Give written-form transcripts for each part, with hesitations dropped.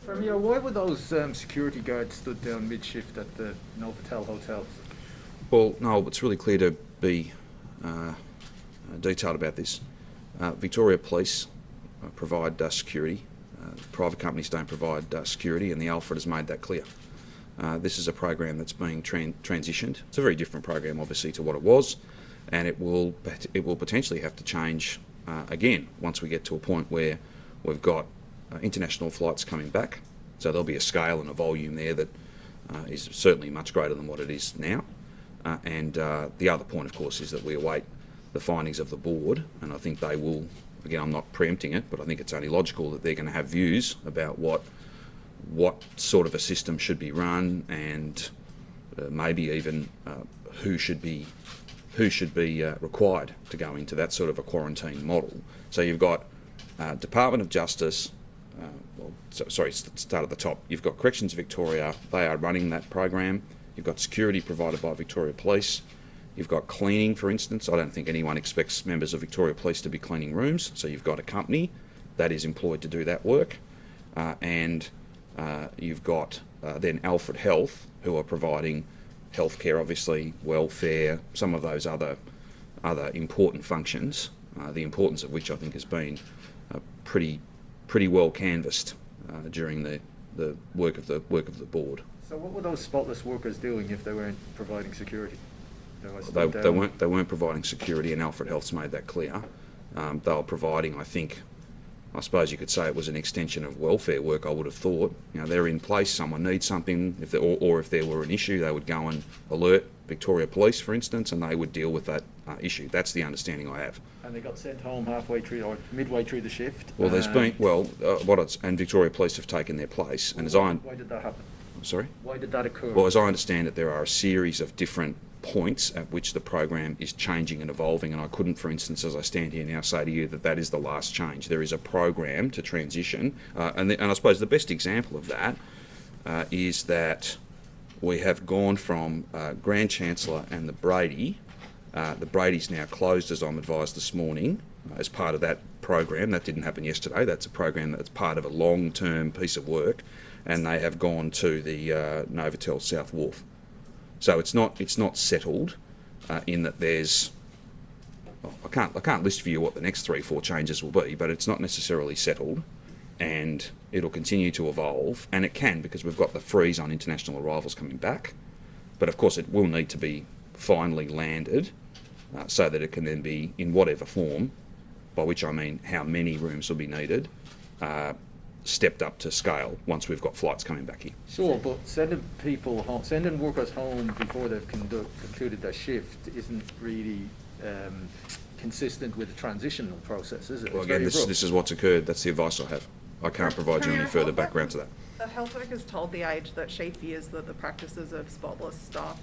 Why were those security guards stood down mid-shift at the Novatel Hotel? Well, no, it's really clear to be detailed about this. Victoria Police provide security. Private companies don't provide security, and the Alfred has made that clear. This is a program that's being transitioned. It's a very different program, obviously, to what it was, and it will potentially have to change again once we get to a point where we've got international flights coming back. So there'll be a scale and a volume there that is certainly much greater than what it is now. And the other point, of course, is that we await the findings of the board, and I think they will. Again, I'm not preempting it, but I think it's only logical that they're going to have views about what sort of a system should be run, and maybe even who should be required to go into that sort of a quarantine model. So you've got Department of Justice. Start at the top. You've got Corrections Victoria. They are running that program. You've got security provided by Victoria Police. You've got cleaning, for instance. I don't think anyone expects members of Victoria Police to be cleaning rooms, so you've got a company that is employed to do that work. And you've got then Alfred Health, who are providing healthcare, obviously, welfare, some of those other important functions, the importance of which I think has been pretty well canvassed during the work of the board. So what were those spotless workers doing if they weren't providing security? They weren't providing security, and Alfred Health's made that clear. They were providing, I suppose you could say it was an extension of welfare work. I would have thought, they're in place. Someone needs something, if there were an issue, they would go and alert Victoria Police, for instance, and they would deal with that issue. That's the understanding I have. And they got sent home halfway through or midway through the shift. Well, and Victoria Police have taken their place. And why did that happen? Sorry? Why did that occur? Well, as I understand it, there are a series of different points at which the program is changing and evolving, and I couldn't, for instance, as I stand here now, say to you that is the last change. There is a program to transition, and I suppose the best example of that is that we have gone from Grand Chancellor and the Brady. The Brady's now closed, as I'm advised this morning, as part of that program. That didn't happen yesterday. That's a program that's part of a long-term piece of work, and they have gone to the Novatel South Wharf. So it's not settled in that there's. Well, I can't list for you what the next 3-4 changes will be, but it's not necessarily settled, and it'll continue to evolve, and it can, because we've got the freeze on international arrivals coming back. But of course, it will need to be finally landed so that it can then be in whatever form, by which I mean how many rooms will be needed, stepped up to scale once we've got flights coming back here. Sure, but sending workers home before they've concluded their shift isn't really consistent with the transitional process, is it? Well, again, this is what's occurred. That's the advice I have. I can't provide you any further background to that. The health worker's told The Age that she fears that the practices of spotless staff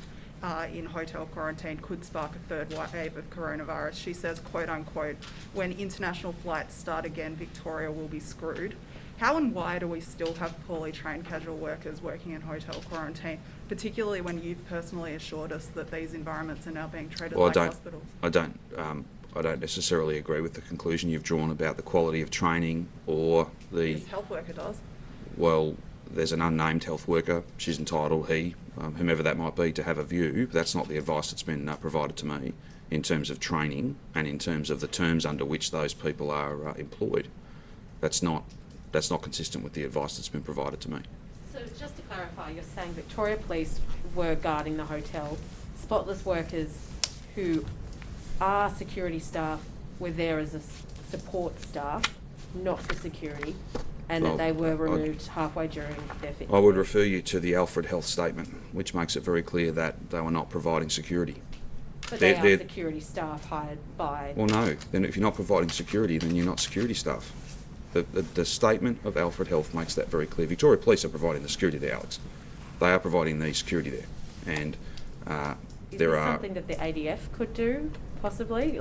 in hotel quarantine could spark a third wave of coronavirus. She says, quote unquote, when international flights start again, Victoria will be screwed. How and why do we still have poorly trained casual workers working in hotel quarantine, particularly when you've personally assured us that these environments are now being treated like hospitals? I don't necessarily agree with the conclusion you've drawn about the quality of training or the... This health worker does. Well, there's an unnamed health worker. She's entitled, whomever that might be, to have a view. That's not the advice that's been provided to me in terms of training and in terms of the terms under which those people are employed. That's not consistent with the advice that's been provided to me. So just to clarify, you're saying Victoria Police were guarding the hotel. Spotless workers who are security staff were there as a support staff, not for security, and that they were removed halfway during their fitness. I would refer you to the Alfred Health statement, which makes it very clear that they were not providing security. But they are security staff hired by... Well, no. Then if you're not providing security, then you're not security staff. The statement of Alfred Health makes that very clear. Victoria Police are providing the security there, Alex. They are providing the security there. And there are... something that the ADF could do, possibly?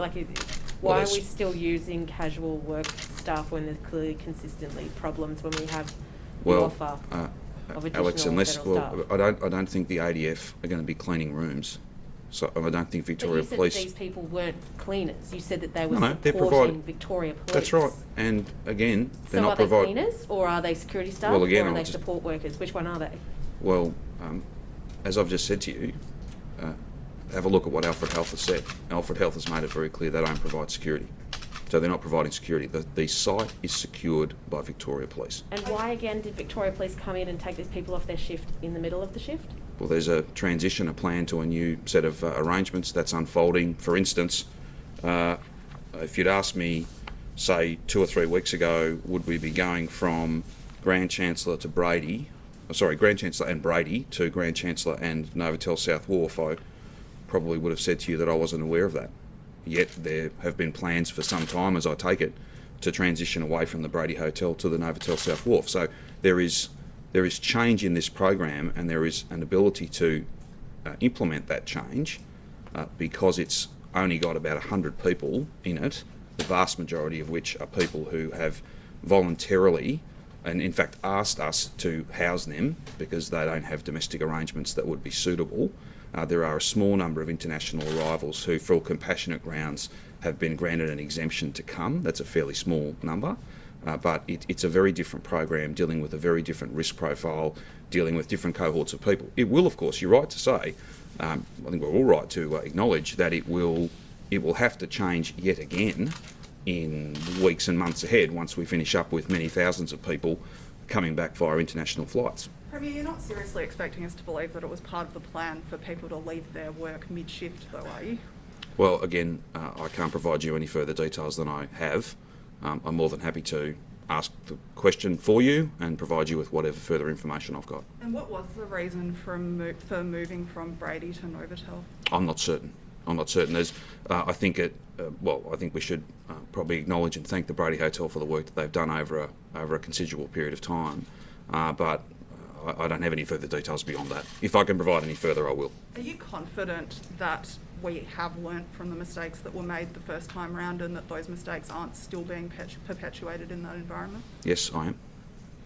Why are we still using casual work staff when there's clearly consistently problems when we have the offer of additional Alex, federal staff? I don't think the ADF are going to be cleaning rooms. So I don't think Victoria But you Police... said that these people weren't cleaners. You said that they were No, they're supporting providing... Victoria Police. That's right. And again, they're So not are they providing... cleaners, or are they security staff, Well, again, or are I'll they just- support workers? Which one are they? Well, as I've just said to you, have a look at what Alfred Health has said. Alfred Health has made it very clear they don't provide security. So they're not providing security. The site is secured by Victoria Police. And why again did Victoria Police come in and take these people off their shift in the middle of the shift? Well, there's a transition, a plan to a new set of arrangements that's unfolding. For instance, if you'd asked me, say, 2 or 3 weeks ago, would we be going from Grand Chancellor to Brady, Grand Chancellor and Brady to Grand Chancellor and Novatel South Wharf, I probably would have said to you that I wasn't aware of that. Yet there have been plans for some time, as I take it, to transition away from the Brady Hotel to the Novatel South Wharf. So there is change in this program, and there is an ability to implement that change because it's only got about 100 people in it, the vast majority of which are people who have voluntarily and in fact asked us to house them because they don't have domestic arrangements that would be suitable. There are a small number of international arrivals who, for compassionate grounds, have been granted an exemption to come. That's a fairly small number. But it's a very different program dealing with a very different risk profile, dealing with different cohorts of people. It will, of course, you're right to say, I think we're all right to acknowledge that it will have to change yet again in weeks and months ahead once we finish up with many thousands of people coming back via international flights. Premier, you're not seriously expecting us to believe that it was part of the plan for people to leave their work mid-shift, though, are you? Well, again, I can't provide you any further details than I have. I'm more than happy to ask the question for you and provide you with whatever further information I've got. And what was the reason for moving from Brady to Novatel? I'm not certain. I think we should probably acknowledge and thank the Brady Hotel for the work that they've done over a considerable period of time. But I don't have any further details beyond that. If I can provide any further, I will. Are you confident that we have learnt from the mistakes that were made the first time round and that those mistakes aren't still being perpetuated in that environment? Yes, I am.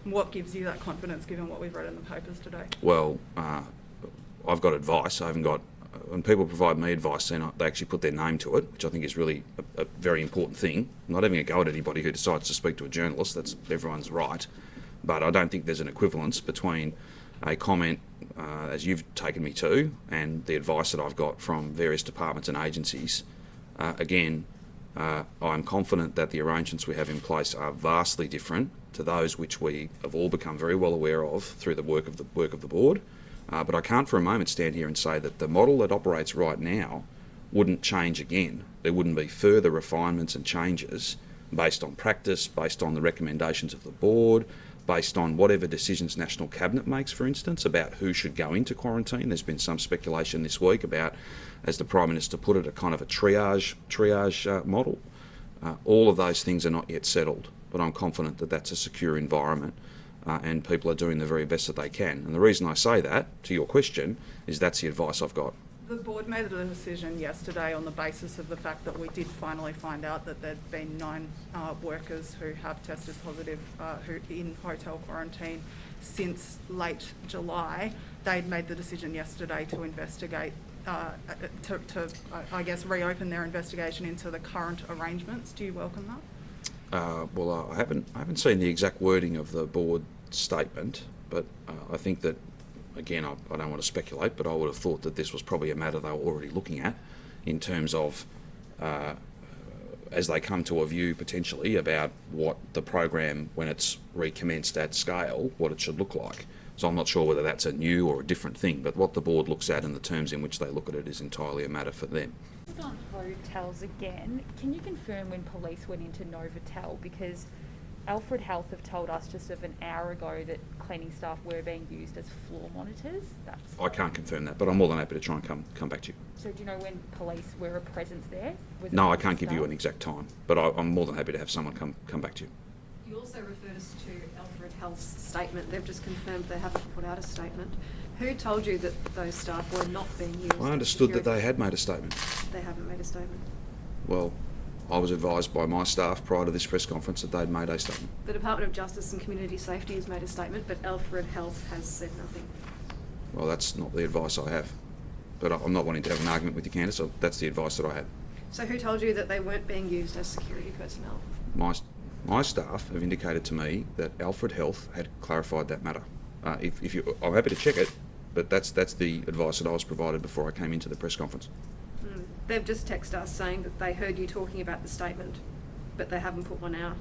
What gives you that confidence given what we've read in the papers today? Well, I've got advice. I haven't got... When people provide me advice, then they actually put their name to it, which I think is really a very important thing. I'm not having a go at anybody who decides to speak to a journalist. That's everyone's right. But I don't think there's an equivalence between a comment, as you've taken me to, and the advice that I've got from various departments and agencies. I'm confident that the arrangements we have in place are vastly different to those which we have all become very well aware of through the work of the board. But I can't for a moment stand here and say that the model that operates right now wouldn't change again. There wouldn't be further refinements and changes based on practice, based on the recommendations of the board, based on whatever decisions National Cabinet makes, for instance, about who should go into quarantine. There's been some speculation this week about, as the Prime Minister put it, a kind of a triage model. All of those things are not yet settled, but I'm confident that that's a secure environment and people are doing the very best that they can. And the reason I say that, to your question, is that's the advice I've got. The board made a decision yesterday on the basis of the fact that we did finally find out that there'd been 9 workers who have tested positive who in hotel quarantine since late July. They'd made the decision yesterday to investigate, I guess, reopen their investigation into the current arrangements. Do you welcome that? Well, I haven't seen the exact wording of the board statement, but I think that, again, I don't want to speculate, but I would have thought that this was probably a matter they were already looking at in terms of, as they come to a view potentially about what the program, when it's recommenced at scale, what it should look like. So I'm not sure whether that's a new or a different thing, but what the board looks at and the terms in which they look at it is entirely a matter for them. On hotels again, can you confirm when police went into Novatel? Because Alfred Health have told us just of an hour ago that cleaning staff were being used as floor monitors. I can't confirm that, but I'm more than happy to try and come back to you. So do you know when police were a presence there? No, I can't give you an exact time, but I'm more than happy to have someone come back to you. You also referred us to Alfred Health's statement. They've just confirmed they haven't put out a statement. Who told you that those staff were not being used? I understood that they had made a statement. They haven't made a statement. Well, I was advised by my staff prior to this press conference that they'd made a statement. The Department of Justice and Community Safety has made a statement, but Alfred Health has said nothing. Well, that's not the advice I have. but I'm not wanting to have an argument with you, Candice. So that's the advice that I had. So who told you that they weren't being used as security personnel? My staff have indicated to me that Alfred Health had clarified that matter. If you, I'm happy to check it, but that's the advice that I was provided before I came into the press conference. They've just texted us saying that they heard you talking about the statement, but they haven't put one out.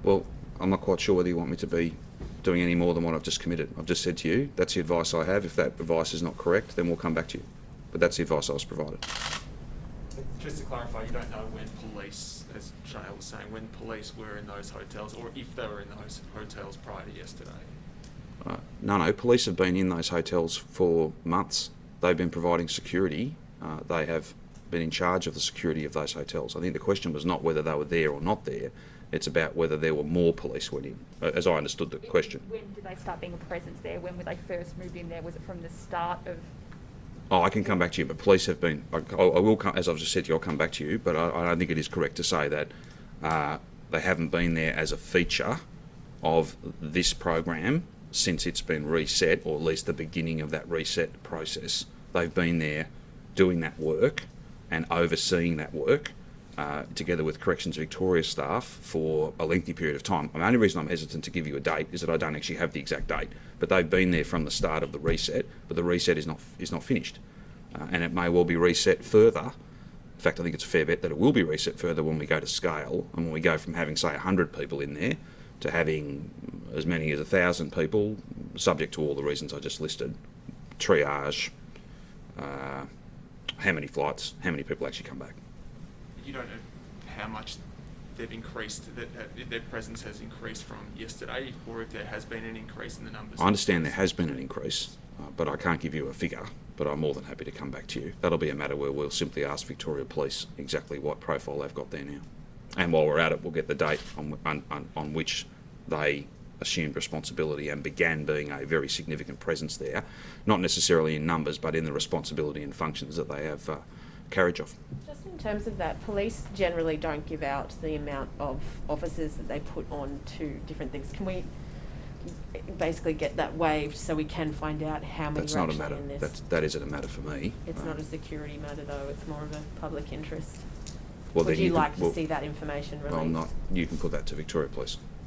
Well, I'm not quite sure whether you want me to be doing any more than what I've just committed. I've just said to you, that's the advice I have. If that advice is not correct, then we'll come back to you. But that's the advice I was provided. Just to clarify, you don't know when police, as Chanel was saying, when police were in those hotels, or if they were in those hotels prior to yesterday? No, police have been in those hotels for months. They've been providing security. They have been in charge of the security of those hotels. I think the question was not whether they were there or not there. It's about whether there were more police went in, as I understood the question. When did they start being a presence there? When were they first moved in there? Was it from the start of... Oh, I can come back to you, but police have been... I will come, as I've just said to you, I'll come back to you, but I don't think it is correct to say that they haven't been there as a feature of this program since it's been reset, or at least the beginning of that reset process. They've been there doing that work and overseeing that work together with Corrections Victoria staff for a lengthy period of time. The only reason I'm hesitant to give you a date is that I don't actually have the exact date, but they've been there from the start of the reset, but the reset is not finished. And it may well be reset further. In fact, I think it's a fair bet that it will be reset further when we go to scale, and when we go from having, say, 100 people in there to having as many as 1,000 people, subject to all the reasons I just listed, triage, how many flights, how many people actually come back. You don't know how much they've increased, that their presence has increased from yesterday, or if there has been an increase in the numbers? I understand there has been an increase, but I can't give you a figure, but I'm more than happy to come back to you. That'll be a matter where we'll simply ask Victoria Police exactly what profile they've got there now. And while we're at it, we'll get the date on which they assumed responsibility and began being a very significant presence there, not necessarily in numbers, but in the responsibility and functions that they have carriage of. Just in terms of that, police generally don't give out the amount of officers that they put on to different things. Can we basically get that waived so we can find out how many That's are not a actually matter. in this? That isn't a matter for me. It's not a security matter though, it's more of a public interest. Well, Would then you can- like to well, see that information released? Well, not. You can put that to Victoria Police.